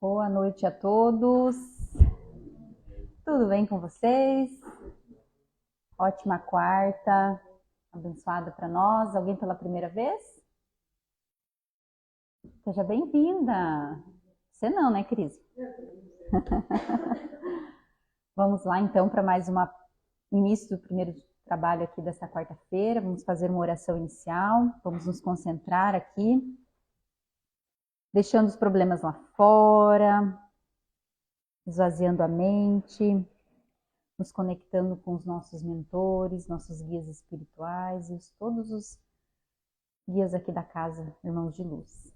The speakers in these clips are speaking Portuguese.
Boa noite a todos. Tudo bem com vocês? Ótima quarta, abençoada para nós. Alguém pela primeira vez? Seja bem-vinda. Você não, né, Cris? Vamos lá então para mais início do primeiro trabalho aqui dessa quarta-feira. Vamos fazer uma oração inicial. Vamos nos concentrar aqui, deixando os problemas lá fora, esvaziando a mente, nos conectando com os nossos mentores, nossos guias espirituais e todos os guias aqui da casa, irmãos de luz.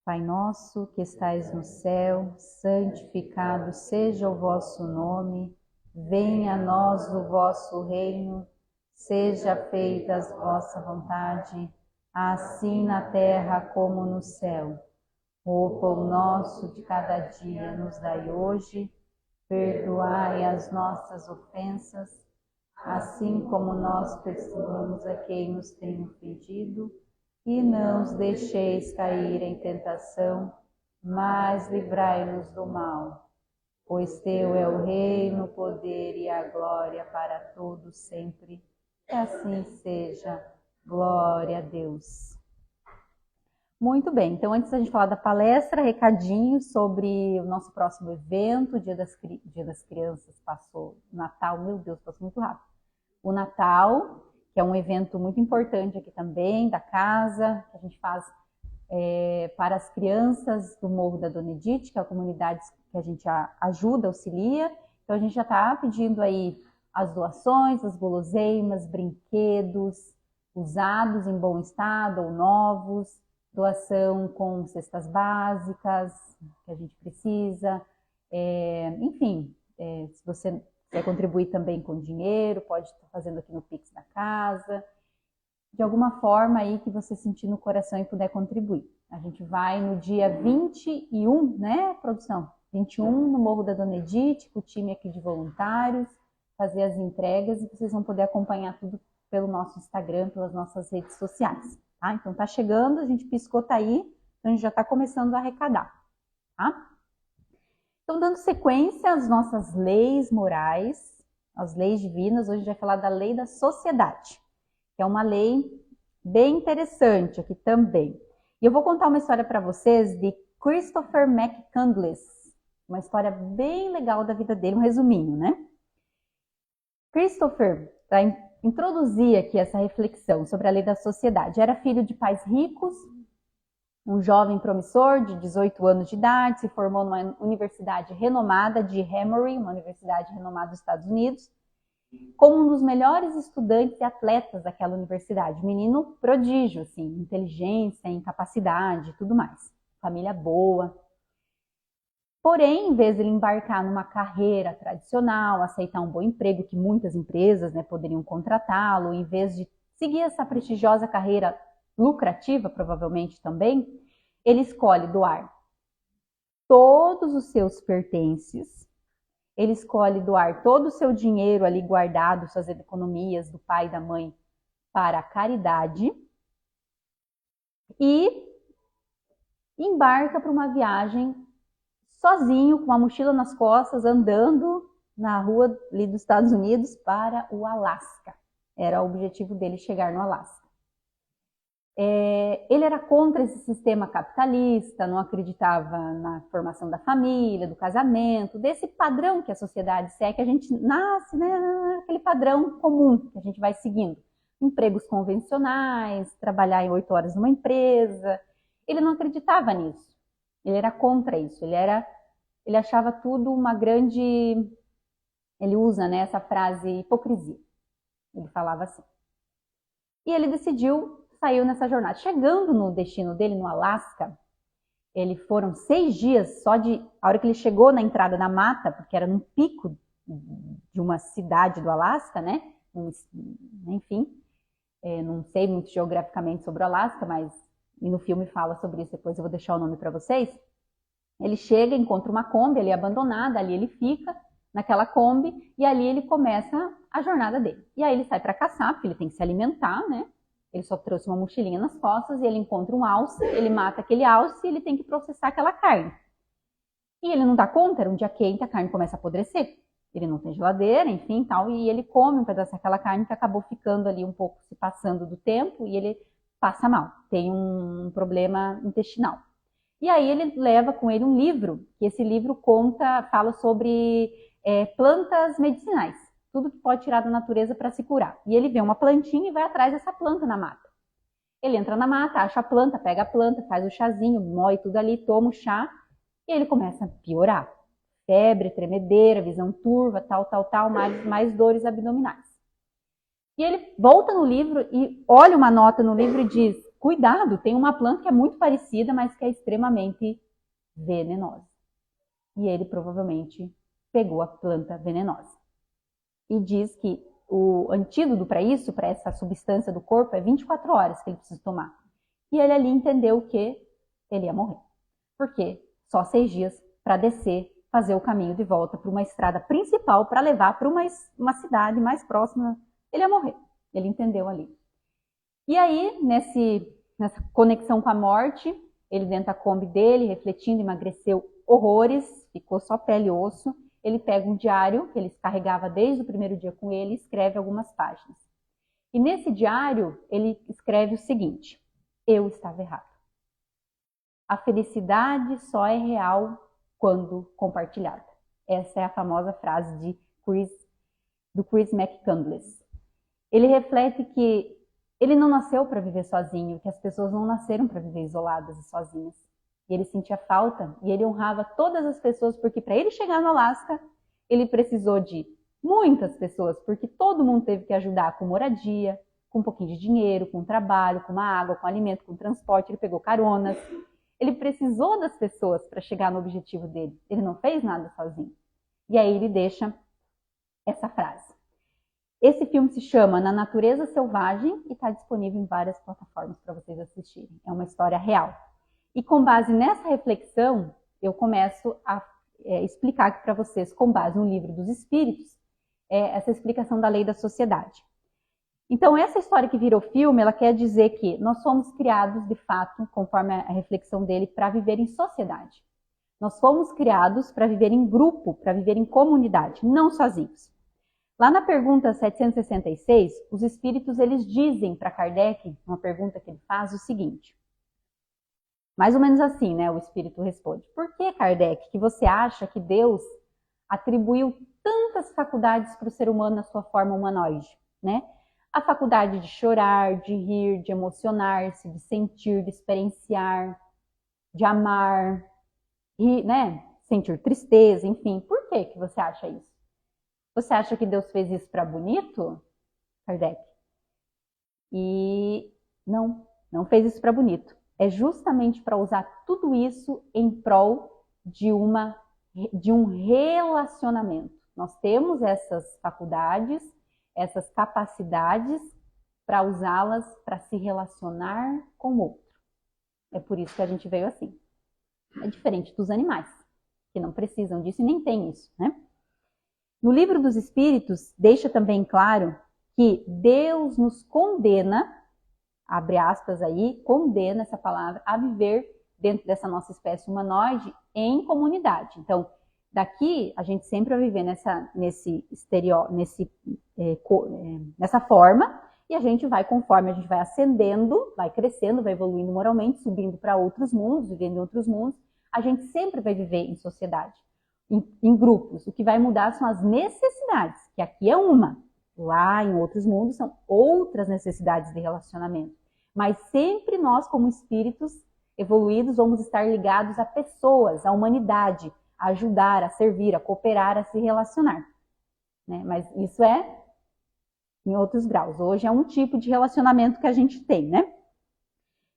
Pai nosso que estais no céu, santificado seja o vosso nome, venha a nós o vosso reino, seja feita a vossa vontade, assim na terra como no céu. O pão nosso de cada dia nos dai hoje, perdoai as nossas ofensas, assim como nós perdoamos a quem nos tem ofendido, e não os deixeis cair em tentação, mas livrai-nos do mal. Pois teu é o reino, o poder e a glória para todos sempre. Que assim seja. Glória a Deus. Muito bem, então antes da gente falar da palestra, recadinho sobre o nosso próximo evento, Dia das Crianças, passou o Natal, meu Deus, passou muito rápido. O Natal, que é um evento muito importante aqui também, da casa, que a gente faz para as crianças do Morro da Dona Edith, que é a comunidade que a gente ajuda, auxilia. Então a gente já está pedindo aí as doações, as guloseimas, brinquedos usados em bom estado ou novos, doação com cestas básicas que a gente precisa, enfim, se você quer contribuir também com dinheiro, pode estar fazendo aqui no Pix da casa, de alguma forma aí que você sentir no coração e puder contribuir. A gente vai no dia 21, né, produção? 21 no Morro da Dona Edith, com o time aqui de voluntários, fazer as entregas e vocês vão poder acompanhar tudo pelo nosso Instagram, pelas nossas redes sociais. Tá? Então tá chegando, a gente piscou, tá aí, então a gente já está começando a arrecadar. Tá? Então, dando sequência às nossas leis morais, às leis divinas, hoje a gente vai falar da lei da sociedade, que é uma lei bem interessante aqui também. E eu vou contar uma história para vocês de Christopher McCandless, uma história bem legal da vida dele, um resuminho, né? Christopher, para introduzir aqui essa reflexão sobre a lei da sociedade, era filho de pais ricos, um jovem promissor de 18 anos de idade, se formou numa universidade renomada de Emory, uma universidade renomada dos Estados Unidos, como um dos melhores estudantes e atletas daquela universidade. Menino prodígio, assim, inteligência, incapacidade, tudo mais. Família boa. Porém, em vez de ele embarcar numa carreira tradicional, aceitar um bom emprego, que muitas empresas, né, poderiam contratá-lo, em vez de seguir essa prestigiosa carreira lucrativa, provavelmente também, ele escolhe doar todos os seus pertences, ele escolhe doar todo o seu dinheiro ali guardado, suas economias do pai e da mãe, para a caridade e embarca para uma viagem sozinho, com uma mochila nas costas, andando na rua ali dos Estados Unidos para o Alasca. Era o objetivo dele chegar no Alasca. Ele era contra esse sistema capitalista, não acreditava na formação da família, do casamento, desse padrão que a sociedade segue, que a gente nasce, né, aquele padrão comum que a gente vai seguindo. Empregos convencionais, trabalhar em 8 horas numa empresa. Ele não acreditava nisso. Ele era contra isso. Ele achava tudo uma grande... Ele usa, né, essa frase hipocrisia. Ele falava assim. E ele saiu nessa jornada. Chegando no destino dele, no Alasca, foram 6 dias só a hora que ele chegou na entrada da mata, porque era no pico de uma cidade do Alasca, né? Enfim, não sei muito geograficamente sobre o Alasca, mas no filme fala sobre isso, depois eu vou deixar o nome para vocês. Ele chega, encontra uma Kombi ali abandonada, ali ele fica naquela Kombi e ali ele começa a jornada dele. E aí ele sai para caçar, porque ele tem que se alimentar, né? Ele só trouxe uma mochilinha nas costas e ele encontra um alce, ele mata aquele alce e ele tem que processar aquela carne. E ele não dá conta, era um dia quente, a carne começa a apodrecer. Ele não tem geladeira, enfim, tal, e ele come um pedaço daquela carne que acabou ficando ali um pouco se passando do tempo e ele passa mal, tem um problema intestinal. E aí ele leva com ele um livro, que esse livro fala sobre plantas medicinais, tudo que pode tirar da natureza para se curar. E ele vê uma plantinha e vai atrás dessa planta na mata. Ele entra na mata, acha a planta, pega a planta, faz o chazinho, moe tudo ali, toma o chá, e ele começa a piorar. Febre, tremedeira, visão turva, tal, mais dores abdominais. E ele volta no livro e olha uma nota no livro e diz, cuidado, tem uma planta que é muito parecida, mas que é extremamente venenosa. E ele provavelmente pegou a planta venenosa. E diz que o antídoto para isso, para essa substância do corpo, é 24 horas que ele precisa tomar. E ele ali entendeu que ele ia morrer. Por quê? Só 6 dias para descer, fazer o caminho de volta para uma estrada principal para levar para uma cidade mais próxima. Ele ia morrer. Ele entendeu ali. E aí, nessa conexão com a morte, ele dentro da Kombi dele, refletindo, emagreceu horrores, ficou só pele e osso. Ele pega um diário que ele carregava desde o primeiro dia com ele e escreve algumas páginas. E nesse diário, ele escreve o seguinte: eu estava errado. A felicidade só é real quando compartilhada. Essa é a famosa frase do Chris McCandless. Ele reflete que ele não nasceu para viver sozinho, que as pessoas não nasceram para viver isoladas e sozinhas. E ele sentia falta e ele honrava todas as pessoas, porque para ele chegar no Alasca, ele precisou de muitas pessoas, porque todo mundo teve que ajudar com moradia, com um pouquinho de dinheiro, com trabalho, com uma água, com alimento, com transporte, ele pegou caronas. Ele precisou das pessoas para chegar no objetivo dele. Ele não fez nada sozinho. E aí ele deixa essa frase. Esse filme se chama Na Natureza Selvagem e está disponível em várias plataformas para vocês assistirem. É uma história real. E com base nessa reflexão, eu começo a explicar aqui para vocês, com base no Livro dos Espíritos, essa explicação da lei da sociedade. Então, essa história que virou filme, ela quer dizer que nós somos criados, de fato, conforme a reflexão dele, para viver em sociedade. Nós fomos criados para viver em grupo, para viver em comunidade, não sozinhos. Lá na pergunta 766, os espíritos eles dizem para Kardec, uma pergunta que ele faz, o seguinte. Mais ou menos assim, né? O espírito responde. Por que, Kardec, que você acha que Deus atribuiu tantas faculdades para o ser humano na sua forma humanoide, né? A faculdade de chorar, de rir, de emocionar-se, de sentir, de experienciar, de amar, né? Sentir tristeza, enfim. Por que você acha isso? Você acha que Deus fez isso para bonito, Kardec? E não fez isso para bonito. É justamente para usar tudo isso em prol de um relacionamento. Nós temos essas faculdades, essas capacidades para usá-las para se relacionar com o outro. É por isso que a gente veio assim. É diferente dos animais, que não precisam disso e nem têm isso, né? No Livro dos Espíritos, deixa também claro que Deus nos condena, abre aspas aí, condena essa palavra, a viver dentro dessa nossa espécie humanoide em comunidade. Então, daqui a gente sempre vai viver nessa forma, e a gente vai, conforme a gente vai ascendendo, vai crescendo, vai evoluindo moralmente, subindo para outros mundos, vivendo em outros mundos, a gente sempre vai viver em sociedade, em grupos. O que vai mudar são as necessidades, que aqui é uma, lá em outros mundos são outras necessidades de relacionamento. Mas sempre nós, como espíritos evoluídos, vamos estar ligados a pessoas, à humanidade, a ajudar, a servir, a cooperar, a se relacionar. Né? Mas isso é em outros graus. Hoje é um tipo de relacionamento que a gente tem, né?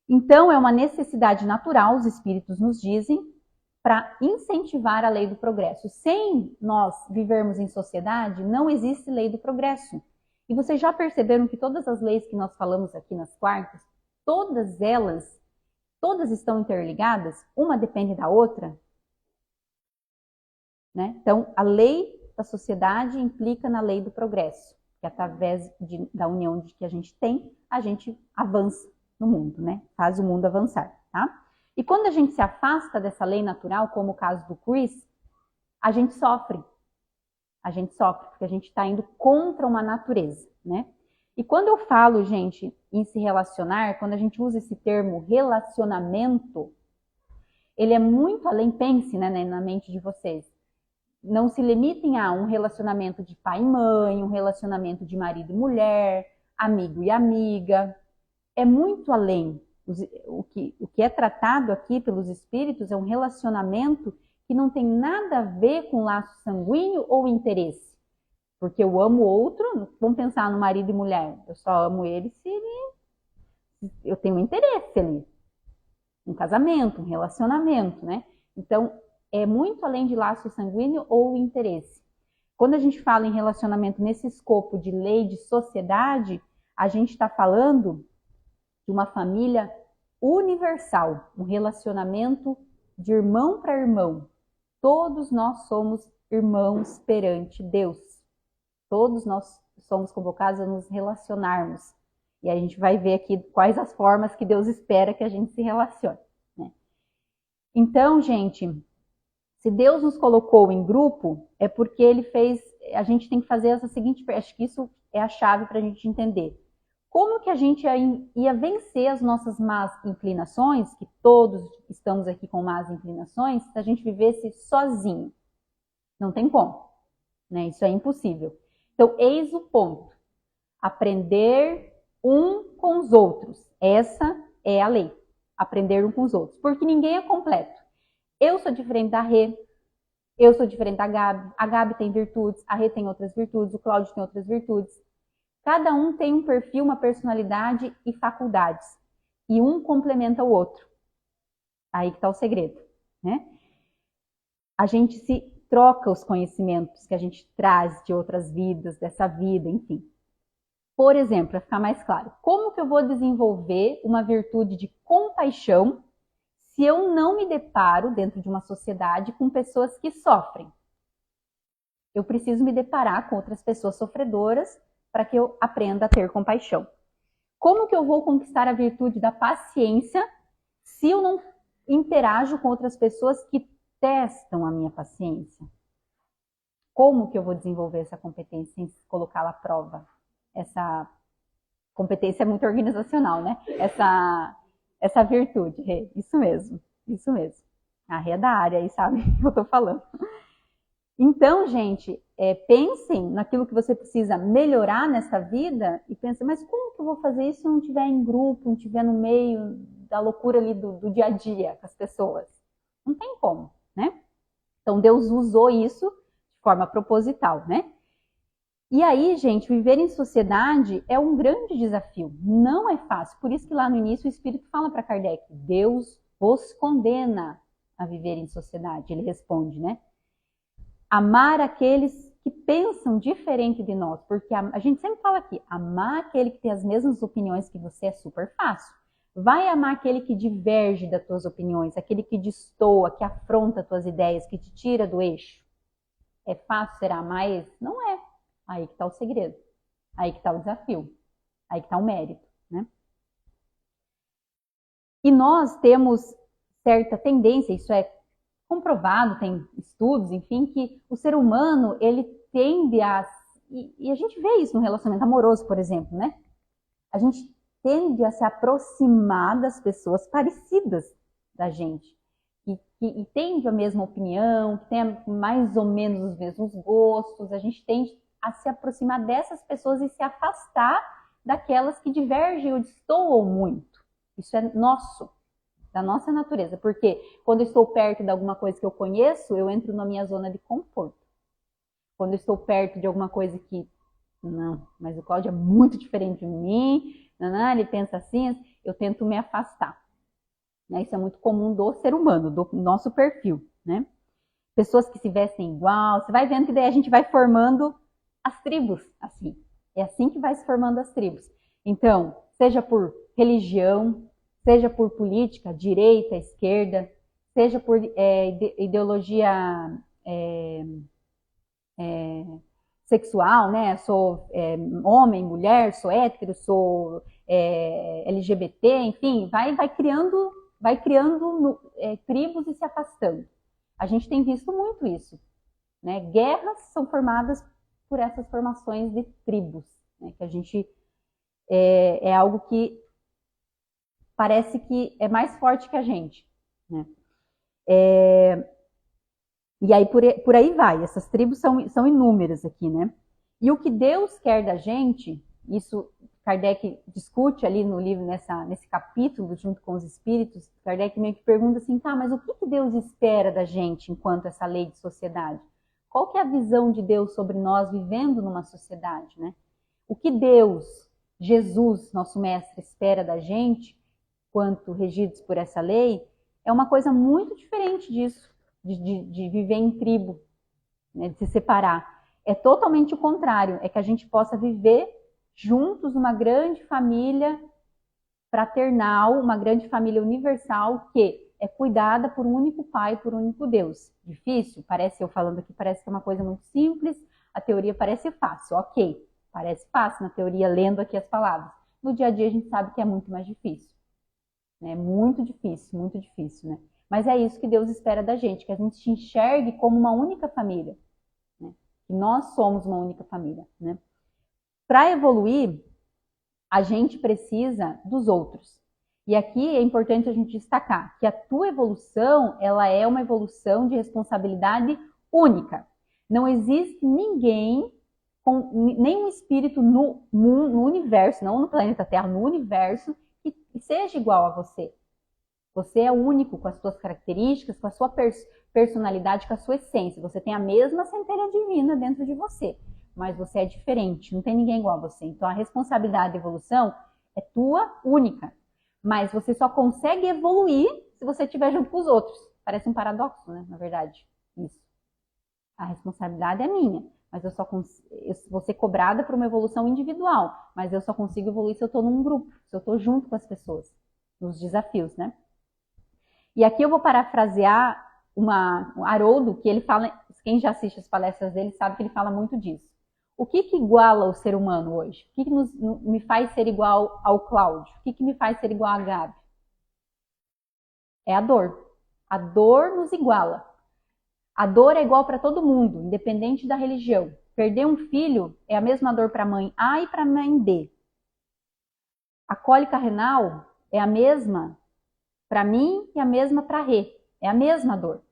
Então, é uma necessidade natural, os espíritos nos dizem, para incentivar a lei do progresso. Sem nós vivermos em sociedade, não existe lei do progresso. E vocês já perceberam que todas as leis que nós falamos aqui nas quartas, todas estão interligadas? Uma depende da outra? Né? Então, a lei da sociedade implica na lei do progresso. que através da união que a gente tem, a gente avança no mundo, né? Faz o mundo avançar, tá? E quando a gente se afasta dessa lei natural, como o caso do Chris, a gente sofre. A gente sofre porque a gente está indo contra uma natureza, né? E quando eu falo, gente, em se relacionar, quando a gente usa esse termo relacionamento, ele é muito além, pense, né, na mente de vocês. Não se limitem a um relacionamento de pai e mãe, um relacionamento de marido e mulher, amigo e amiga. É muito além. O que é tratado aqui pelos espíritos é um relacionamento que não tem nada a ver com laço sanguíneo ou interesse. Porque eu amo outro, vamos pensar no marido e mulher. Eu só amo ele se eu tenho interesse ali. Um casamento, um relacionamento, né? Então, é muito além de laço sanguíneo ou interesse. Quando a gente fala em relacionamento nesse escopo de lei de sociedade, a gente está falando de uma família universal, um relacionamento de irmão para irmão. Todos nós somos irmãos perante Deus. Todos nós somos convocados a nos relacionarmos. E a gente vai ver aqui quais as formas que Deus espera que a gente se relacione, né? Então, gente, se Deus nos colocou em grupo, é porque Ele fez... A gente tem que fazer essa seguinte... Acho que isso é a chave para a gente entender. Como que a gente ia vencer as nossas más inclinações, que todos estamos aqui com más inclinações, se a gente vivesse sozinho? Não tem como, né? Isso é impossível. Então, eis o ponto. Aprender um com os outros. Essa é a lei. Aprender um com os outros. Porque ninguém é completo. Eu sou diferente da Rê. Eu sou diferente da Gabi. A Gabi tem virtudes. A Rê tem outras virtudes. O Cláudio tem outras virtudes. Cada um tem um perfil, uma personalidade e faculdades. E um complementa o outro. Aí que está o segredo, né? A gente se troca os conhecimentos que a gente traz de outras vidas, dessa vida, enfim. Por exemplo, para ficar mais claro, como que eu vou desenvolver uma virtude de compaixão se eu não me deparo dentro de uma sociedade com pessoas que sofrem? Eu preciso me deparar com outras pessoas sofredoras para que eu aprenda a ter compaixão. Como que eu vou conquistar a virtude da paciência se eu não interajo com outras pessoas que testam a minha paciência? Como que eu vou desenvolver essa competência sem colocá-la à prova? Essa competência é muito organizacional, né? Essa virtude, Rê. Isso mesmo, isso mesmo. A Rê é da área aí, sabe o que eu tô falando. Então, gente, pensem naquilo que você precisa melhorar nessa vida e pensem, mas como que eu vou fazer isso se eu não estiver em grupo, não estiver no meio da loucura ali do dia a dia com as pessoas? Não tem como, né? Então, Deus usou isso de forma proposital, né? E aí, gente, viver em sociedade é um grande desafio. Não é fácil. Por isso que lá no início o Espírito fala para Kardec, Deus vos condena a viver em sociedade. Ele responde, né? Amar aqueles que pensam diferente de nós. Porque a gente sempre fala aqui, amar aquele que tem as mesmas opiniões que você é super fácil. Vai amar aquele que diverge das tuas opiniões, aquele que destoa, que afronta as tuas ideias, que te tira do eixo. É fácil ser amar esse? Não é. Aí que está o segredo. Aí que está o desafio. Aí que está o mérito, né? E nós temos certa tendência, isso é comprovado, tem estudos, enfim, que o ser humano, ele tende a... E a gente vê isso no relacionamento amoroso, por exemplo, né? A gente tende a se aproximar das pessoas parecidas da gente. E tende a mesma opinião, que tem mais ou menos os mesmos gostos. A gente tende a se aproximar dessas pessoas e se afastar daquelas que divergem ou destoam muito. Isso é nosso, da nossa natureza. Porque quando eu estou perto de alguma coisa que eu conheço, eu entro na minha zona de conforto. Quando eu estou perto de alguma coisa que, não, mas o Cláudio é muito diferente de mim, ele pensa assim, eu tento me afastar. Isso é muito comum do ser humano, do nosso perfil, né? Pessoas que se vestem igual, você vai vendo que daí a gente vai formando as tribos, assim. É assim que vai se formando as tribos. Então, seja por religião, seja por política, direita, esquerda, seja por ideologia sexual, né? Sou homem, mulher, sou hétero, sou LGBT, enfim, vai criando tribos e se afastando. A gente tem visto muito isso, né? Guerras são formadas por essas formações de tribos, né? Que a gente é algo que parece que é mais forte que a gente, né? E aí por aí vai, essas tribos são inúmeras aqui, né? E o que Deus quer da gente, isso Kardec discute ali no livro, nesse capítulo, junto com os espíritos, Kardec meio que pergunta assim, tá, mas o que Deus espera da gente enquanto essa lei de sociedade? Qual que é a visão de Deus sobre nós vivendo numa sociedade, né? O que Deus, Jesus, nosso mestre, espera da gente, quanto regidos por essa lei, é uma coisa muito diferente disso, de viver em tribo, né, de se separar. É totalmente o contrário, é que a gente possa viver juntos uma grande família fraternal, uma grande família universal que é cuidada por um único Pai, por um único Deus. Difícil? Parece, eu falando aqui, parece que é uma coisa muito simples, a teoria parece fácil, ok, parece fácil na teoria, lendo aqui as palavras. No dia a dia a gente sabe que é muito mais difícil, né? Muito difícil, né? Mas é isso que Deus espera da gente, que a gente se enxergue como uma única família, né? Que nós somos uma única família, né? Para evoluir, a gente precisa dos outros. E aqui é importante a gente destacar que a tua evolução, ela é uma evolução de responsabilidade única. Não existe ninguém, nenhum espírito no universo, não no planeta Terra, no universo, que seja igual a você. Você é único com as suas características, com a sua personalidade, com a sua essência. Você tem a mesma centelha divina dentro de você, mas você é diferente, não tem ninguém igual a você. Então a responsabilidade da evolução é tua, única. Mas você só consegue evoluir se você estiver junto com os outros. Parece um paradoxo, né? Na verdade, isso. A responsabilidade é minha, mas eu vou ser cobrada por uma evolução individual, mas eu só consigo evoluir se eu estou num grupo, se eu estou junto com as pessoas, nos desafios, né? E aqui eu vou parafrasear um Haroldo, que ele fala, quem já assiste as palestras dele sabe que ele fala muito disso. O que iguala o ser humano hoje? O que me faz ser igual ao Cláudio? O que me faz ser igual a Gabi? É a dor. A dor nos iguala. A dor é igual para todo mundo, independente da religião. Perder um filho é a mesma dor para a mãe A e para a mãe B. A cólica renal é a mesma para mim e a mesma para a Rê. É a mesma dor.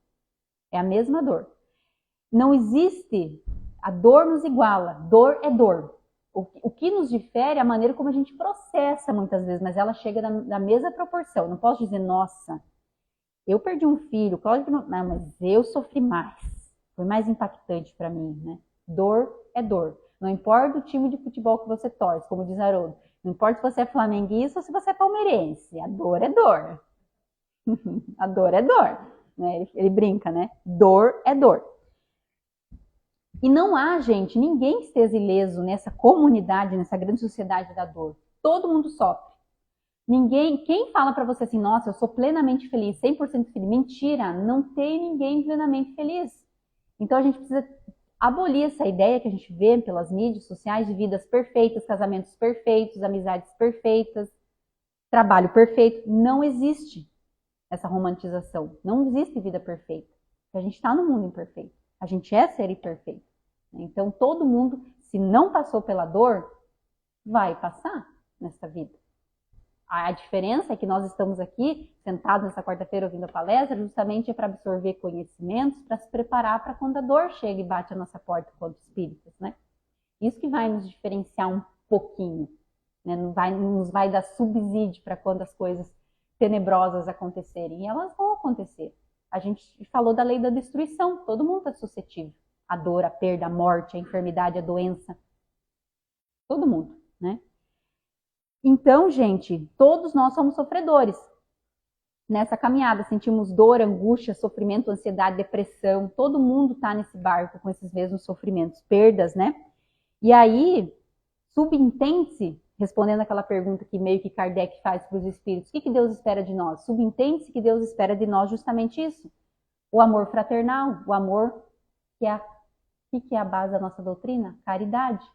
É a mesma dor. Não existe, a dor nos iguala. Dor é dor. O que nos difere é a maneira como a gente processa muitas vezes, mas ela chega na mesma proporção. Não posso dizer, nossa, eu perdi um filho, Cláudio, não, mas eu sofri mais. Foi mais impactante para mim, né? Dor é dor. Não importa o time de futebol que você torce, como diz Haroldo. Não importa se você é flamenguista ou se você é palmeirense. A dor é dor. A dor é dor. Né? Ele brinca, né? Dor é dor. E não há, gente, ninguém que esteja ileso nessa comunidade, nessa grande sociedade da dor. Todo mundo sofre. Quem fala para você assim, nossa, eu sou plenamente feliz, 100% feliz, mentira, não tem ninguém plenamente feliz. Então a gente precisa abolir essa ideia que a gente vê pelas mídias sociais de vidas perfeitas, casamentos perfeitos, amizades perfeitas, trabalho perfeito. Não existe essa romantização. Não existe vida perfeita. A gente está no mundo imperfeito. A gente é ser imperfeito. Então todo mundo, se não passou pela dor, vai passar nessa vida. A diferença é que nós estamos aqui, sentados nessa quarta-feira ouvindo a palestra, justamente para absorver conhecimentos, para se preparar para quando a dor chega e bate a nossa porta enquanto espíritas, né? Isso que vai nos diferenciar um pouquinho, né? Não nos vai dar subsídio para quando as coisas tenebrosas acontecerem. E elas vão acontecer. A gente falou da lei da destruição, todo mundo está suscetível. A dor, a perda, a morte, a enfermidade, a doença. Todo mundo, né? Então, gente, todos nós somos sofredores. Nessa caminhada, sentimos dor, angústia, sofrimento, ansiedade, depressão. Todo mundo está nesse barco com esses mesmos sofrimentos, perdas, né? E aí, subentende-se, respondendo aquela pergunta que meio que Kardec faz para os espíritos, o que Deus espera de nós? Subentende-se que Deus espera de nós justamente isso. O amor fraternal, o amor que é O que é a base da nossa doutrina? Caridade.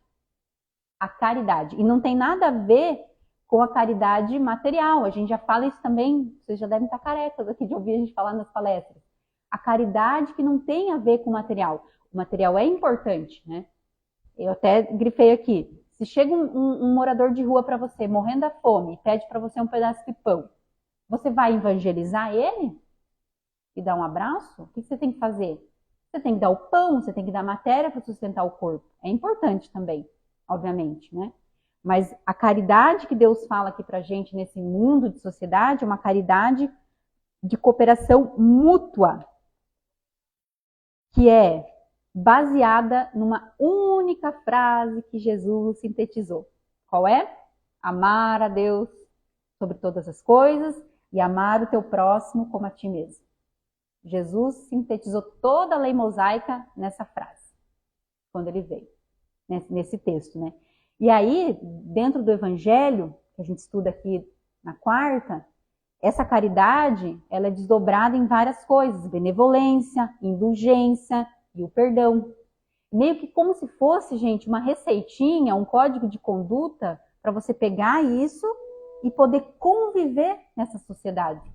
A caridade. E não tem nada a ver com a caridade material. A gente já fala isso também, vocês já devem estar carecas aqui de ouvir a gente falar nas palestras. A caridade que não tem a ver com o material. O material é importante, né? Eu até grifei aqui. Se chega um morador de rua para você, morrendo da fome, e pede para você um pedaço de pão, você vai evangelizar ele? E dar um abraço? O que você tem que fazer? Você tem que dar o pão, você tem que dar matéria para sustentar o corpo. É importante também, obviamente, né? Mas a caridade que Deus fala aqui pra gente nesse mundo de sociedade é uma caridade de cooperação mútua, que é baseada numa única frase que Jesus sintetizou. Qual é? Amar a Deus sobre todas as coisas e amar o teu próximo como a ti mesmo. Jesus sintetizou toda a lei mosaica nessa frase, quando ele veio, nesse texto, né? E aí, dentro do Evangelho, que a gente estuda aqui na quarta, essa caridade, ela é desdobrada em várias coisas, benevolência, indulgência e o perdão. Meio que como se fosse, gente, uma receitinha, um código de conduta para você pegar isso e poder conviver nessa sociedade.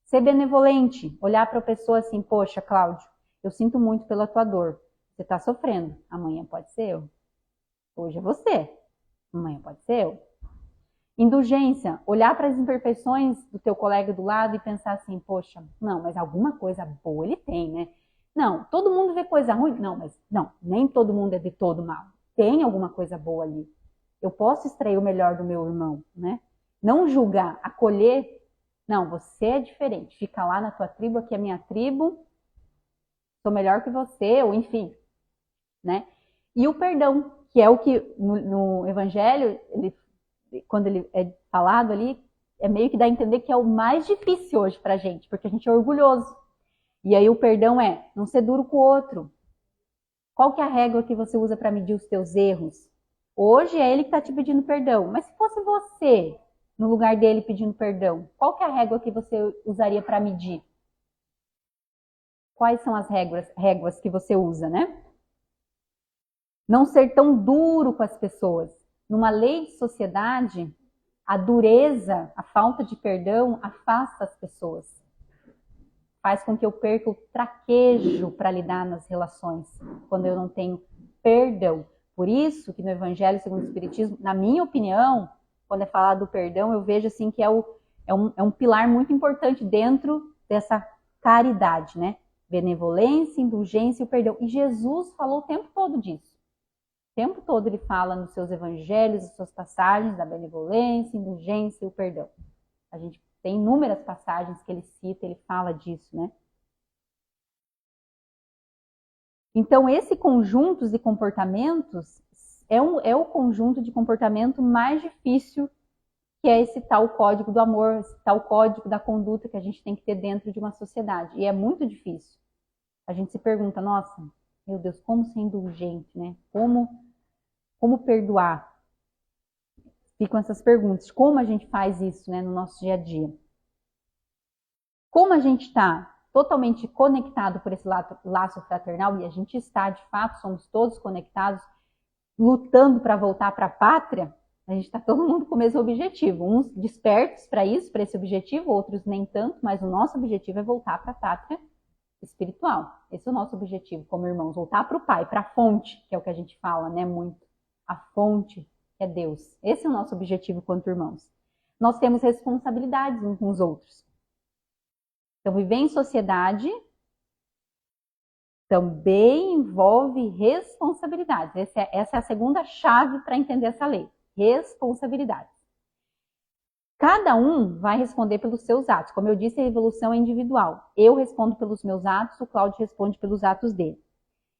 Ser benevolente, olhar para a pessoa assim, poxa, Cláudio, eu sinto muito pela tua dor. Você está sofrendo, amanhã pode ser eu. Hoje é você, amanhã pode ser eu. Indulgência, olhar para as imperfeições do teu colega do lado e pensar assim, poxa, não, mas alguma coisa boa ele tem, né? Não, todo mundo vê coisa ruim. Não, mas não, nem todo mundo é de todo mal. Tem alguma coisa boa ali. Eu posso extrair o melhor do meu irmão, né? Não julgar, acolher. Não, você é diferente. Fica lá na tua tribo, aqui é a minha tribo. Sou melhor que você, ou enfim, né? E o perdão, que é o que no Evangelho, quando ele é falado ali, é meio que dá a entender que é o mais difícil hoje pra gente, porque a gente é orgulhoso. E aí o perdão é não ser duro com o outro. Qual que é a régua que você usa para medir os teus erros? Hoje é ele que está te pedindo perdão, mas se fosse você no lugar dele pedindo perdão, qual que é a régua que você usaria para medir? Quais são as réguas que você usa, né? Não ser tão duro com as pessoas. Numa lei de sociedade, a dureza, a falta de perdão afasta as pessoas. Faz com que eu perca o traquejo para lidar nas relações, quando eu não tenho perdão. Por isso que no Evangelho segundo o Espiritismo, na minha opinião, quando é falado do perdão, eu vejo assim que é um pilar muito importante dentro dessa caridade, né? Benevolência, indulgência e o perdão. E Jesus falou o tempo todo disso. O tempo todo ele fala nos seus evangelhos, nas suas passagens da benevolência, indulgência e o perdão. A gente tem inúmeras passagens que ele cita, ele fala disso, né? Então, esse conjunto de comportamentos é o conjunto de comportamento mais difícil, que é esse tal código do amor, esse tal código da conduta que a gente tem que ter dentro de uma sociedade. E é muito difícil. A gente se pergunta, nossa, meu Deus, como ser indulgente, né? Como perdoar? Ficam essas perguntas. Como a gente faz isso, né, no nosso dia a dia? Como a gente está totalmente conectado por esse laço fraternal, e a gente está, de fato, somos todos conectados, lutando para voltar para a pátria, a gente está todo mundo com o mesmo objetivo. Uns despertos para isso, para esse objetivo, outros nem tanto, mas o nosso objetivo é voltar para a pátria espiritual. Esse é o nosso objetivo como irmãos, voltar para o Pai, para a fonte, que é o que a gente fala, né, muito. A fonte que é Deus. Esse é o nosso objetivo quanto irmãos. Nós temos responsabilidades uns com os outros. Então, viver em sociedade também envolve responsabilidades. Essa é a segunda chave para entender essa lei. Responsabilidades. Cada um vai responder pelos seus atos. Como eu disse, a evolução é individual. Eu respondo pelos meus atos, o Cláudio responde pelos atos dele.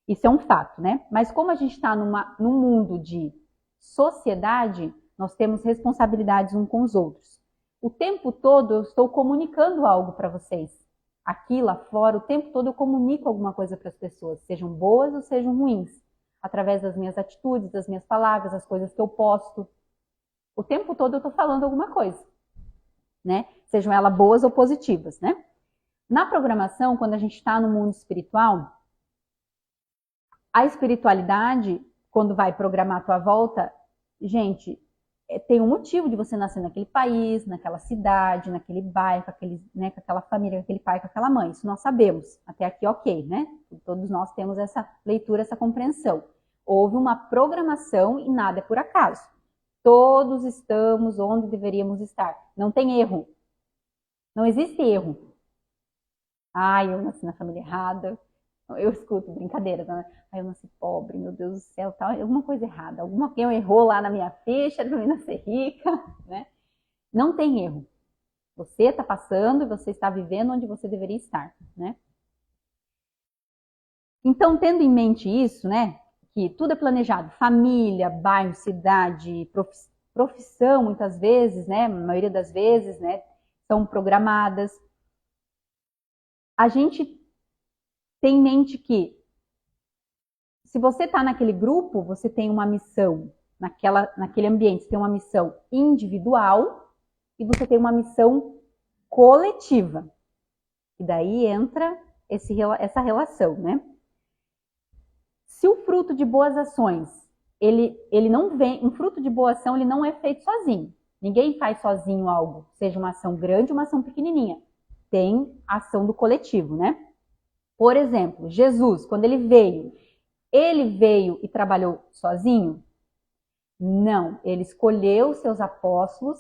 Isso é um fato, né? Mas como a gente está num mundo de sociedade, nós temos responsabilidades uns com os outros. O tempo todo eu estou comunicando algo para vocês. Aqui, lá fora, o tempo todo eu comunico alguma coisa para as pessoas, sejam boas ou sejam ruins, através das minhas atitudes, das minhas palavras, das coisas que eu posto. O tempo todo eu estou falando alguma coisa, né? Sejam elas boas ou positivas, né? Na programação, quando a gente está no mundo espiritual, A espiritualidade, quando vai programar a tua volta, gente, tem um motivo de você nascer naquele país, naquela cidade, naquele bairro, né, com aquela família, com aquele pai, com aquela mãe. Isso nós sabemos. Até aqui, ok, né? Todos nós temos essa leitura, essa compreensão. Houve uma programação e nada é por acaso. Todos estamos onde deveríamos estar. Não tem erro. Não existe erro. Ai, eu nasci na família errada. Eu escuto brincadeiras, né? Ai, eu nasci pobre, meu Deus do céu, tal, alguma coisa errada. Alguém errou lá na minha ficha, para mim nascer rica, né? Não tem erro. Você está passando e você está vivendo onde você deveria estar, né? Então, tendo em mente isso, né? Que tudo é planejado, família, bairro, cidade, profissão, muitas vezes, né? A maioria das vezes, né? São programadas. A gente tem em mente que se você está naquele grupo, você tem uma missão, naquele ambiente, você tem uma missão individual e você tem uma missão coletiva. E daí entra essa relação, né? Se o fruto de boas ações, ele não vem, um fruto de boa ação, ele não é feito sozinho. Ninguém faz sozinho algo, seja uma ação grande ou uma ação pequenininha. Tem a ação do coletivo, né? Por exemplo, Jesus, quando ele veio e trabalhou sozinho? Não, ele escolheu os seus apóstolos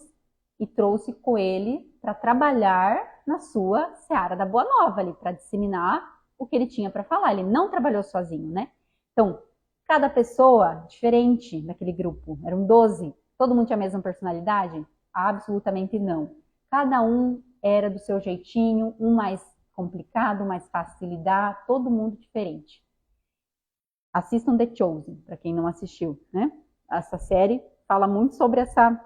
e trouxe com ele para trabalhar na sua seara da Boa Nova, ali, para disseminar o que ele tinha para falar. Ele não trabalhou sozinho, né? Então, cada pessoa diferente naquele grupo, eram 12, todo mundo tinha a mesma personalidade? Absolutamente não. Cada um era do seu jeitinho, um mais complicado, um mais fácil de lidar, todo mundo diferente. Assistam The Chosen, para quem não assistiu, né? Essa série fala muito sobre essa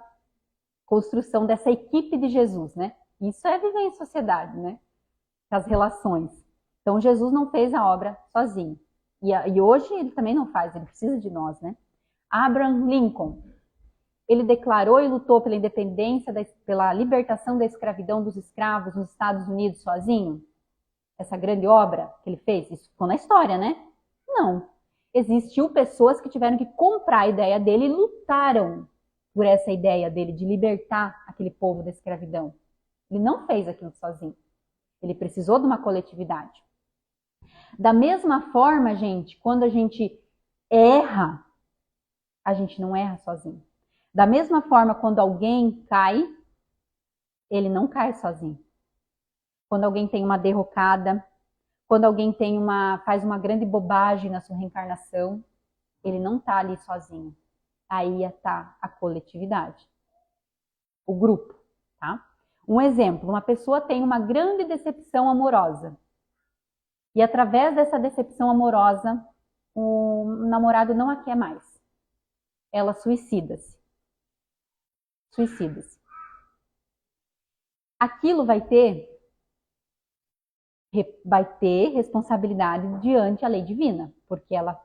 construção dessa equipe de Jesus, né? Isso é viver em sociedade, né? As relações. Então, Jesus não fez a obra sozinho. E hoje ele também não faz, ele precisa de nós, né? Abraham Lincoln, ele declarou e lutou pela independência, pela libertação da escravidão dos escravos nos Estados Unidos sozinho? Essa grande obra que ele fez? Isso ficou na história, né? Não. Existiu pessoas que tiveram que comprar a ideia dele e lutaram por essa ideia dele de libertar aquele povo da escravidão. Ele não fez aquilo sozinho. Ele precisou de uma coletividade. Da mesma forma, gente, quando a gente erra, a gente não erra sozinho. Da mesma forma, quando alguém cai, ele não cai sozinho. Quando alguém tem uma derrocada, quando alguém faz uma grande bobagem na sua reencarnação, ele não está ali sozinho. Aí está a coletividade, o grupo, tá? Um exemplo, uma pessoa tem uma grande decepção amorosa. E através dessa decepção amorosa, o namorado não a quer mais. Ela suicida-se. Aquilo vai ter responsabilidade diante a lei divina, porque ela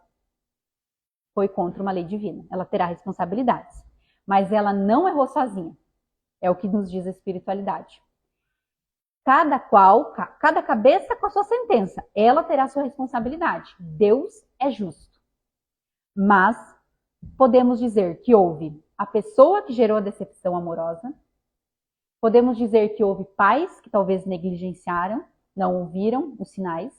foi contra uma lei divina. Ela terá responsabilidades. Mas ela não errou sozinha. É o que nos diz a espiritualidade. Cada cabeça com a sua sentença. Ela terá sua responsabilidade. Deus é justo. Mas podemos dizer que houve a pessoa que gerou a decepção amorosa. Podemos dizer que houve pais que talvez negligenciaram, não ouviram os sinais.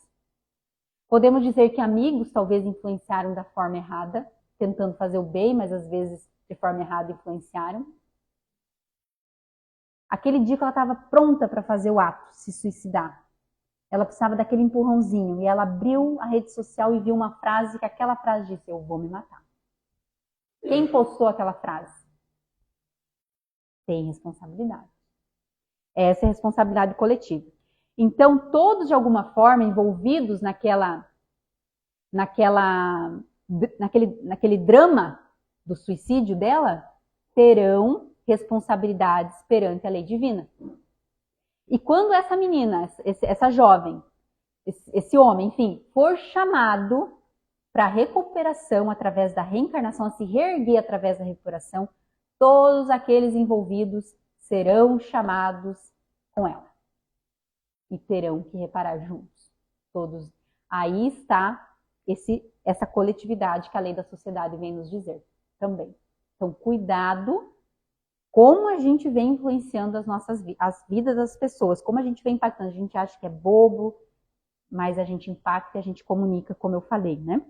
Podemos dizer que amigos talvez influenciaram da forma errada, tentando fazer o bem, mas às vezes de forma errada influenciaram. Aquele dia que ela estava pronta para fazer o ato, se suicidar, ela precisava daquele empurrãozinho e ela abriu a rede social e viu uma frase que aquela frase disse: eu vou me matar. Quem postou aquela frase? Tem responsabilidade. Essa é a responsabilidade coletiva. Então, todos de alguma forma envolvidos naquele drama do suicídio dela, terão responsabilidades perante a lei divina. E quando essa menina, essa jovem, esse homem, enfim, for chamado para a recuperação através da reencarnação, a se reerguer através da recuperação, todos aqueles envolvidos serão chamados com ela. E terão que reparar juntos. Todos. Aí está essa coletividade que a lei da sociedade vem nos dizer também. Então, cuidado como a gente vem influenciando as vidas das pessoas, como a gente vem impactando. A gente acha que é bobo, mas a gente impacta e a gente comunica, como eu falei, né?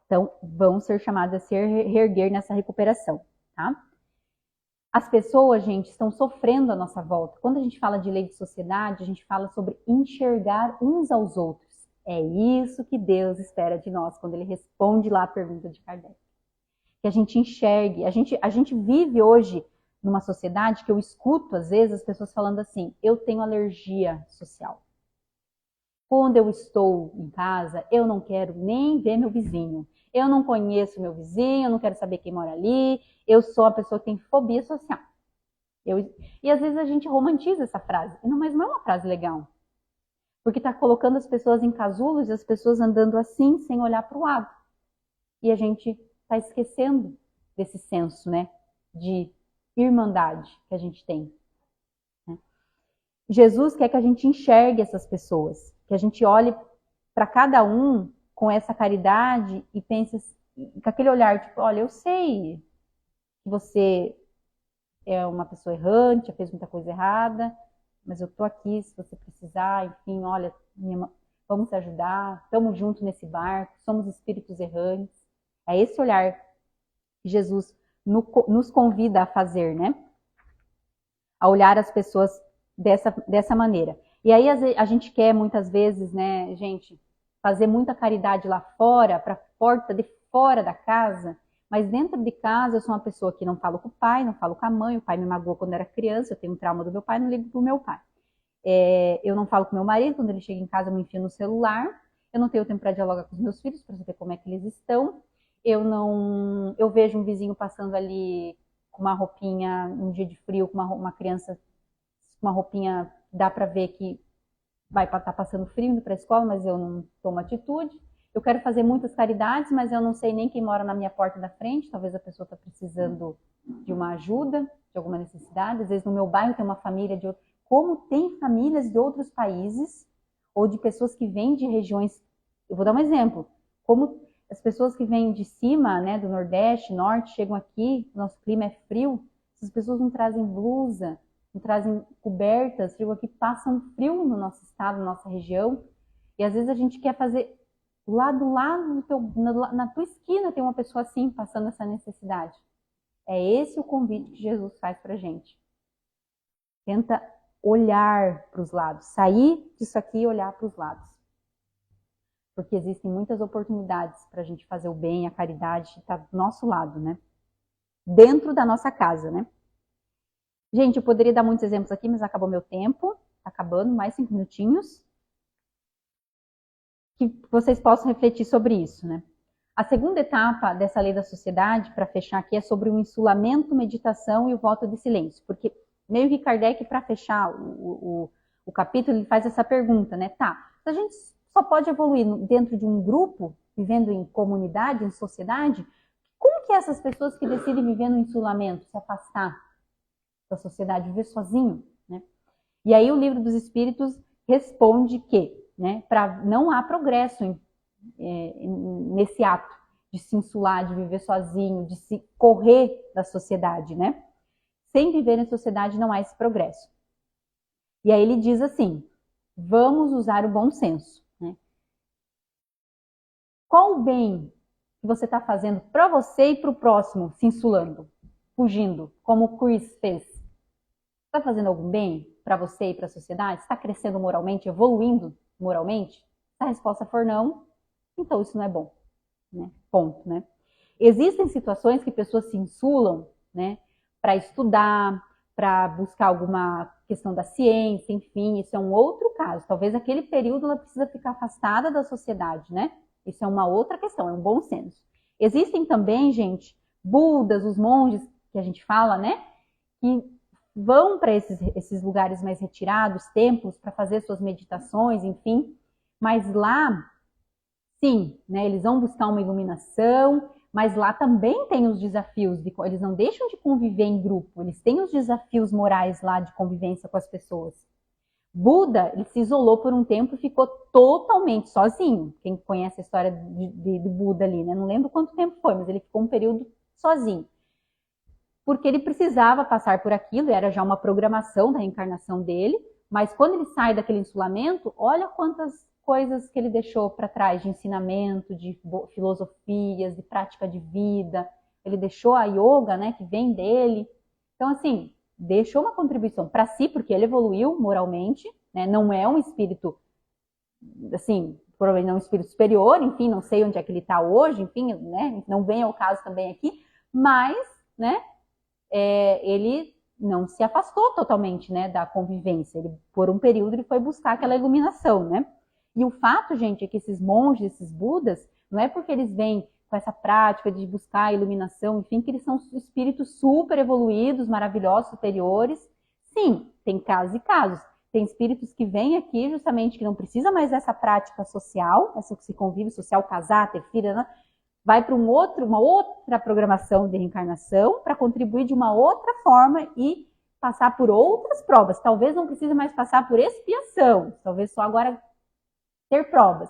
Então, vão ser chamados a se reerguer nessa recuperação, tá? As pessoas, gente, estão sofrendo à nossa volta. Quando a gente fala de lei de sociedade, a gente fala sobre enxergar uns aos outros. É isso que Deus espera de nós quando Ele responde lá a pergunta de Kardec. Que a gente enxergue. A gente vive hoje numa sociedade que eu escuto, às vezes, as pessoas falando assim, eu tenho alergia social. Quando eu estou em casa, eu não quero nem ver meu vizinho. Eu não conheço meu vizinho, eu não quero saber quem mora ali. Eu sou a pessoa que tem fobia social. E às vezes a gente romantiza essa frase, mas não é uma frase legal. Porque está colocando as pessoas em casulos e as pessoas andando assim, sem olhar para o lado. E a gente está esquecendo desse senso, né, de irmandade que a gente tem. Né? Jesus quer que a gente enxergue essas pessoas, que a gente olhe para cada um com essa caridade e pense com aquele olhar, tipo, olha, eu sei que você é uma pessoa errante, já fez muita coisa errada, mas eu tô aqui se você precisar, enfim, olha, vamos te ajudar, estamos juntos nesse barco, somos espíritos errantes. É esse olhar que Jesus nos convida a fazer, né? A olhar as pessoas dessa maneira. E aí a gente quer muitas vezes, né, gente, fazer muita caridade lá fora, para a porta de fora da casa, mas dentro de casa eu sou uma pessoa que não falo com o pai, não falo com a mãe, o pai me magoou quando era criança, eu tenho um trauma do meu pai, não ligo pro meu pai. Eu não falo com meu marido, quando ele chega em casa eu me enfio no celular, eu não tenho tempo para dialogar com os meus filhos, para saber como é que eles estão, eu vejo um vizinho passando ali com uma roupinha, um dia de frio, com uma criança com uma roupinha, dá para ver que vai estar passando frio indo para a escola, mas eu não tomo atitude. Eu quero fazer muitas caridades, mas eu não sei nem quem mora na minha porta da frente. Talvez a pessoa está precisando de uma ajuda, de alguma necessidade. Às vezes no meu bairro tem uma família de outro. Como tem famílias de outros países ou de pessoas que vêm de regiões. Eu vou dar um exemplo. Como as pessoas que vêm de cima, né, do Nordeste, Norte, chegam aqui, nosso clima é frio. Essas pessoas não trazem blusa, não trazem cobertas, chegam aqui, passam frio no nosso estado, na nossa região. E às vezes a gente quer fazer lá do lado na tua esquina tem uma pessoa assim, passando essa necessidade. É esse o convite que Jesus faz pra gente. Tenta olhar para os lados, sair disso aqui e olhar para os lados. Porque existem muitas oportunidades para a gente fazer o bem, a caridade está do nosso lado, né? Dentro da nossa casa, né? Gente, eu poderia dar muitos exemplos aqui, mas acabou meu tempo. Tá acabando, mais 5 minutinhos. Que vocês possam refletir sobre isso, né? A segunda etapa dessa lei da sociedade, para fechar aqui, é sobre o insulamento, meditação e o voto de silêncio. Porque meio que Kardec, para fechar o capítulo, ele faz essa pergunta, né? Tá, se a gente só pode evoluir dentro de um grupo, vivendo em comunidade, em sociedade, como que essas pessoas que decidem viver no insulamento, se afastar da sociedade, viver sozinho, né? E aí o Livro dos Espíritos responde que, né, não há progresso nesse ato de se insular, de viver sozinho, de se correr da sociedade, né? Sem viver em sociedade não há esse progresso. E aí ele diz assim, vamos usar o bom senso, né? Qual o bem que você está fazendo para você e para o próximo, se insulando, fugindo, como o Chris fez? Está fazendo algum bem para você e para a sociedade? Está crescendo moralmente, evoluindo moralmente? Se a resposta for não, então isso não é bom, né? Ponto, né? Existem situações que pessoas se insulam, né, para estudar, para buscar alguma questão da ciência, enfim, isso é um outro caso. Talvez naquele período ela precisa ficar afastada da sociedade, né? Isso é uma outra questão, é um bom senso. Existem também, gente, Budas, os monges que a gente fala, né, que vão para esses lugares mais retirados, templos, para fazer suas meditações, enfim, mas lá, sim, né, eles vão buscar uma iluminação, mas lá também tem os desafios, eles não deixam de conviver em grupo, eles têm os desafios morais lá de convivência com as pessoas. Buda, ele se isolou por um tempo e ficou totalmente sozinho. Quem conhece a história de Buda ali, né? Não lembro quanto tempo foi, mas ele ficou um período sozinho. Porque ele precisava passar por aquilo, era já uma programação da reencarnação dele, mas quando ele sai daquele insulamento, olha quantas coisas que ele deixou para trás de ensinamento, de filosofias, de prática de vida. Ele deixou a yoga, né, que vem dele. Então, assim, deixou uma contribuição para si, porque ele evoluiu moralmente, né, não é um espírito, assim, provavelmente não é um espírito superior, enfim, não sei onde é que ele está hoje, enfim, né, não vem ao caso também aqui, mas, né, ele não se afastou totalmente, né, da convivência. Ele, por um período, ele foi buscar aquela iluminação, né? E o fato, gente, é que esses monges, esses budas, não é porque eles vêm com essa prática de buscar a iluminação, enfim, que eles são espíritos super evoluídos, maravilhosos, superiores. Sim, tem casos e casos. Tem espíritos que vêm aqui justamente que não precisa mais dessa prática social, essa que se convive social, casar, ter filha, né? Vai para uma outra programação de reencarnação para contribuir de uma outra forma e passar por outras provas. Talvez não precise mais passar por expiação, talvez só agora ter provas.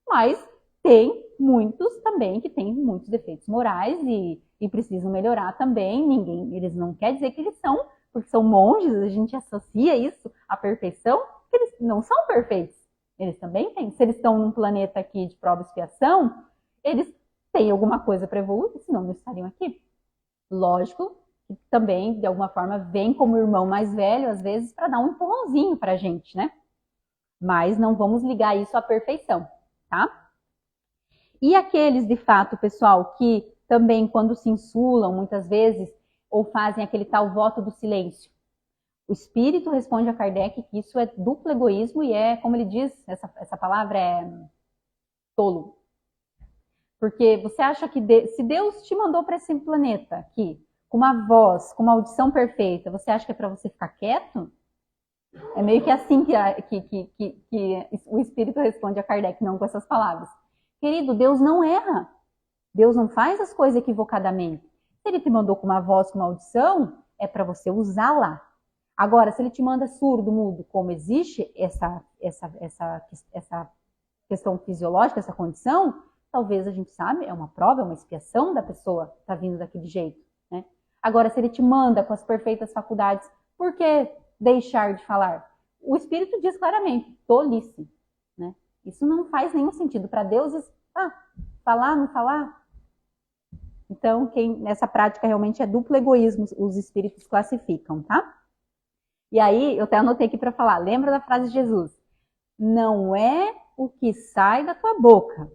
Mas tem muitos também que têm muitos defeitos morais e precisam melhorar também. Eles não quer dizer que eles são, porque são monges, a gente associa isso à perfeição, que eles não são perfeitos. Eles também têm. Se eles estão num planeta aqui de prova e expiação, eles tem alguma coisa para evoluir, senão não estariam aqui. Lógico que também, de alguma forma, vem como irmão mais velho, às vezes, para dar um empurrãozinho para a gente, né? Mas não vamos ligar isso à perfeição, tá? E aqueles, de fato, pessoal, que também, quando se insulam, muitas vezes, ou fazem aquele tal voto do silêncio. O espírito responde a Kardec que isso é duplo egoísmo e é, como ele diz, essa palavra é tolo. Porque você acha que se Deus te mandou para esse planeta aqui, com uma voz, com uma audição perfeita, você acha que é para você ficar quieto? É meio que assim que o Espírito responde a Kardec, não com essas palavras. Querido, Deus não erra. Deus não faz as coisas equivocadamente. Se Ele te mandou com uma voz, com uma audição, é para você usá-la. Agora, se Ele te manda surdo, mudo, como existe essa questão fisiológica, essa condição, talvez a gente sabe, é uma prova, é uma expiação da pessoa tá vindo daquele jeito, né? Agora, se ele te manda com as perfeitas faculdades, por que deixar de falar? O Espírito diz claramente, tolice, né? Isso não faz nenhum sentido. Para Deus, falar, não falar. Então, nessa prática realmente é duplo egoísmo, os espíritos classificam, tá? E aí, eu até anotei aqui para falar, lembra da frase de Jesus? Não é o que sai da tua boca,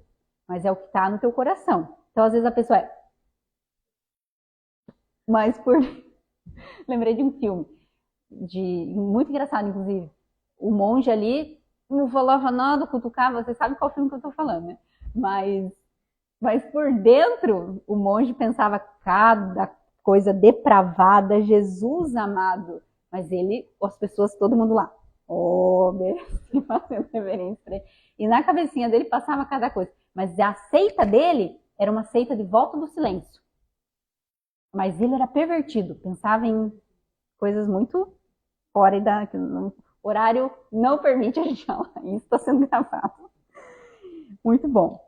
mas é o que está no teu coração. Então, às vezes a pessoa é... Mas Lembrei de um filme, muito engraçado, inclusive. O monge ali não falava nada, cutucava, você sabe qual filme que eu estou falando, né? Mas por dentro, o monge pensava cada coisa depravada, Jesus amado. Mas as pessoas, todo mundo lá, fazendo reverência para ele. E na cabecinha dele passava cada coisa. Mas a seita dele era uma seita de voto do silêncio. Mas ele era pervertido, pensava em coisas muito fora o horário não permite a gente falar. Isso está sendo gravado. Muito bom.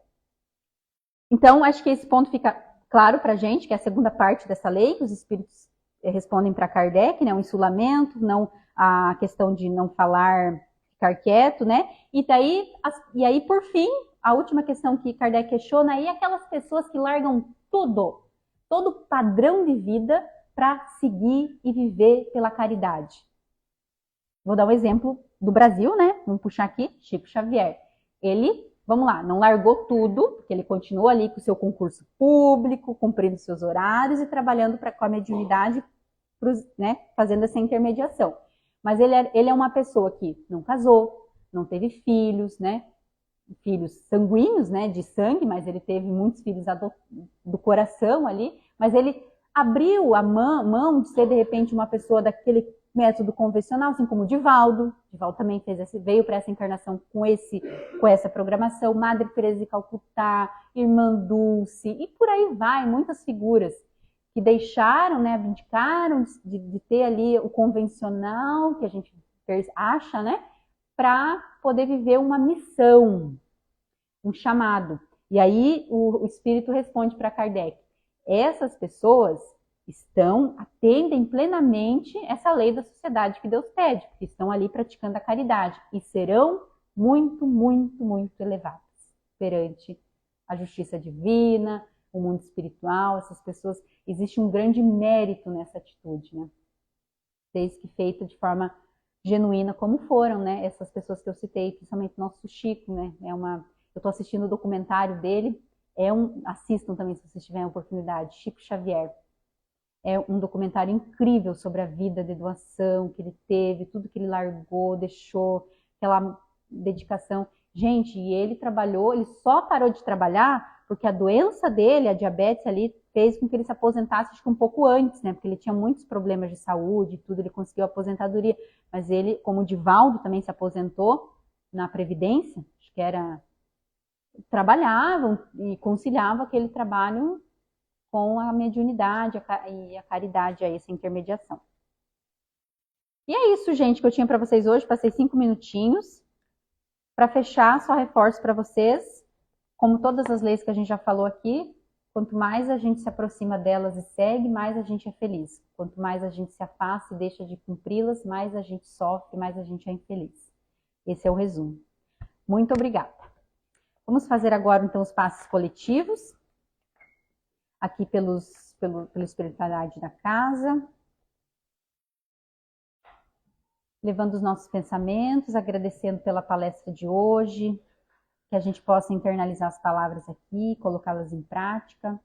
Então, acho que esse ponto fica claro para a gente, que é a segunda parte dessa lei, que os espíritos respondem para Kardec, né? O insulamento, não a questão de não falar, ficar quieto, né? E aí, por fim, a última questão que Kardec questiona aí é aquelas pessoas que largam tudo, todo padrão de vida para seguir e viver pela caridade. Vou dar um exemplo do Brasil, né? Vamos puxar aqui, Chico Xavier. Ele, vamos lá, não largou tudo, porque ele continuou ali com o seu concurso público, cumprindo seus horários e trabalhando com a mediunidade, né? Fazendo essa intermediação. Mas ele é uma pessoa que não casou, não teve filhos, né? Filhos sanguíneos, né? De sangue, mas ele teve muitos filhos do coração ali. Mas ele abriu a mão de ser, de repente, uma pessoa daquele método convencional, assim como o Divaldo. Divaldo também veio para essa encarnação com essa programação. Madre Teresa de Calcutá, Irmã Dulce, e por aí vai, muitas figuras que deixaram, né, abdicaram de ter ali o convencional, que a gente acha, né, para poder viver uma missão, um chamado. E aí o Espírito responde para Kardec: essas pessoas atendem plenamente essa lei da sociedade que Deus pede, porque estão ali praticando a caridade e serão muito, muito, muito elevadas perante a justiça divina, o mundo espiritual. Essas pessoas, existe um grande mérito nessa atitude, né? Desde que feita de forma genuína, como foram, né? Essas pessoas que eu citei, principalmente o nosso Chico, né? Eu estou assistindo o documentário dele, assistam também se vocês tiverem a oportunidade, Chico Xavier. É um documentário incrível sobre a vida de doação que ele teve, tudo que ele largou, deixou, aquela dedicação. Gente, e ele só parou de trabalhar porque a doença dele, a diabetes ali, fez com que ele se aposentasse acho que um pouco antes, né? Porque ele tinha muitos problemas de saúde e tudo, ele conseguiu a aposentadoria. Mas ele, como o Divaldo também se aposentou na Previdência, acho que trabalhava e conciliava aquele trabalho com a mediunidade e a caridade, aí, essa intermediação. E é isso, gente, que eu tinha para vocês hoje. Passei 5 minutinhos. Para fechar, só reforço para vocês, como todas as leis que a gente já falou aqui, quanto mais a gente se aproxima delas e segue, mais a gente é feliz. Quanto mais a gente se afasta e deixa de cumpri-las, mais a gente sofre, mais a gente é infeliz. Esse é o resumo. Muito obrigada. Vamos fazer agora, então, os passos coletivos, aqui pela espiritualidade da casa, levando os nossos pensamentos, agradecendo pela palestra de hoje, que a gente possa internalizar as palavras aqui, colocá-las em prática.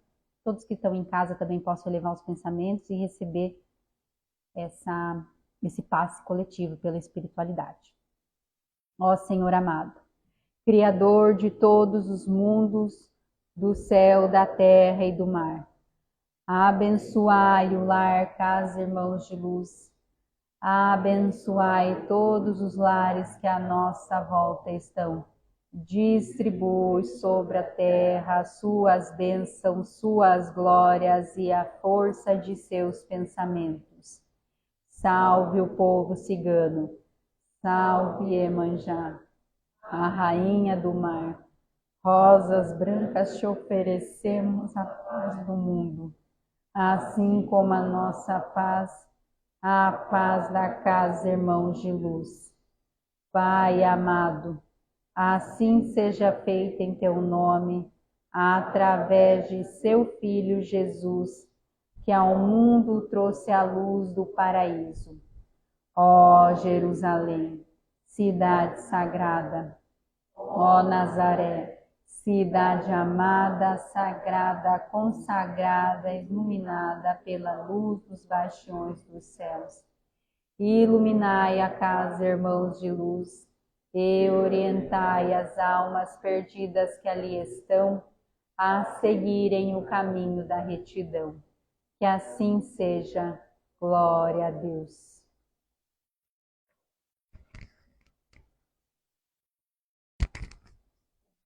Todos que estão em casa também possam elevar os pensamentos e receber esse passe coletivo pela espiritualidade. Ó Senhor amado, Criador de todos os mundos, do céu, da terra e do mar, abençoai o lar, casa, irmãos de luz. Abençoai todos os lares que à nossa volta estão. Distribui sobre a terra suas bênçãos, suas glórias e a força de seus pensamentos. Salve o povo cigano, salve Iemanjá, a rainha do mar. Rosas brancas te oferecemos a paz do mundo, assim como a nossa paz, a paz da casa, irmãos de luz. Pai amado, assim seja feita em teu nome, através de seu Filho Jesus, que ao mundo trouxe a luz do paraíso. Ó Jerusalém, cidade sagrada, ó Nazaré, cidade amada, sagrada, consagrada, iluminada pela luz dos bastiões dos céus. Iluminai a casa, irmãos de luz, e orientai as almas perdidas que ali estão a seguirem o caminho da retidão. Que assim seja. Glória a Deus.